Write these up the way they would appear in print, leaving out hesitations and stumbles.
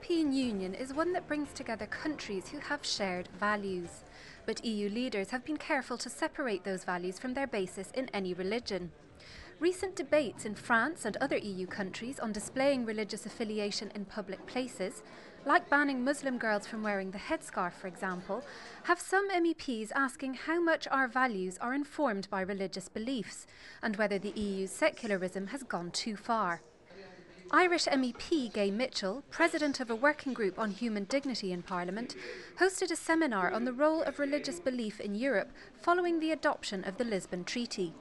European Union is one that brings together countries who have shared values. But EU leaders have been careful to separate those values from their basis in any religion. Recent debates in France and other EU countries on displaying religious affiliation in public places, like banning Muslim girls from wearing the headscarf, for example, have some MEPs asking how much our values are informed by religious beliefs and whether the EU's secularism has gone too far. Irish MEP Gay Mitchell, president of a working group on human dignity in Parliament, hosted a seminar on the role of religious belief in Europe following the adoption of the Lisbon Treaty.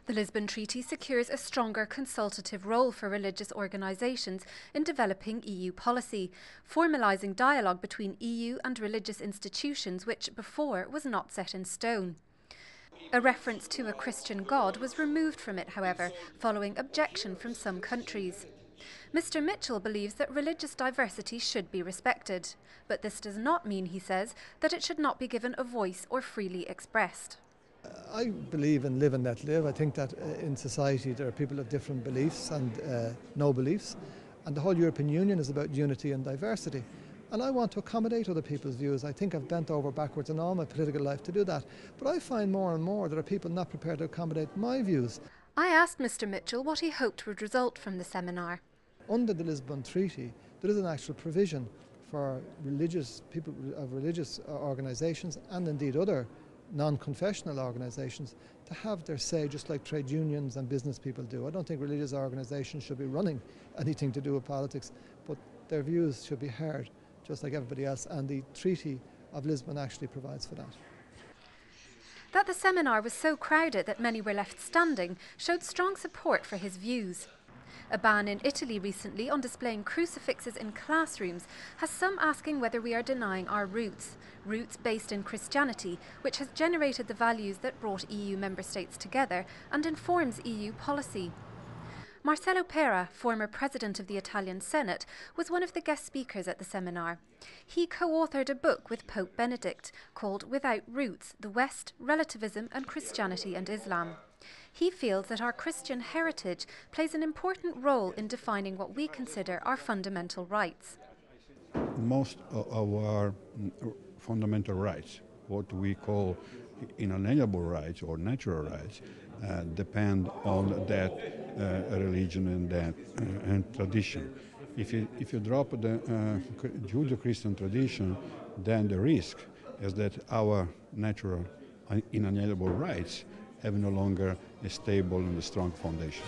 The Lisbon Treaty secures a stronger consultative role for religious organisations in developing EU policy, formalising dialogue between EU and religious institutions which before was not set in stone. A reference to a Christian God was removed from it, however, following objection from some countries. Mr. Mitchell believes that religious diversity should be respected, but this does not mean, he says, that it should not be given a voice or freely expressed. I believe in live and let live. I think that in society there are people of different beliefs and no beliefs, and the whole European Union is about unity and diversity. And I want to accommodate other people's views. I think I've bent over backwards in all my political life to do that. But I find more and more there are people not prepared to accommodate my views. I asked Mr. Mitchell what he hoped would result from the seminar. Under the Lisbon Treaty, there is an actual provision for religious people of religious organisations and indeed other non-confessional organisations to have their say, just like trade unions and business people do. I don't think religious organisations should be running anything to do with politics, but their views should be heard just like everybody else, and the Treaty of Lisbon actually provides for that. That the seminar was so crowded that many were left standing showed strong support for his views. A ban in Italy recently on displaying crucifixes in classrooms has some asking whether we are denying our roots based in Christianity, which has generated the values that brought EU member states together and informs EU policy. Marcello Pera, former president of the Italian Senate, was one of the guest speakers at the seminar. He co-authored a book with Pope Benedict called Without Roots, the West, Relativism and Christianity and Islam. He feels that our Christian heritage plays an important role in defining what we consider our fundamental rights. Most of our fundamental rights, what we call inalienable rights or natural rights, depend on that religion and that and tradition. If you drop the Judeo-Christian tradition, then the risk is that our natural inalienable rights have no longer a stable and a strong foundation.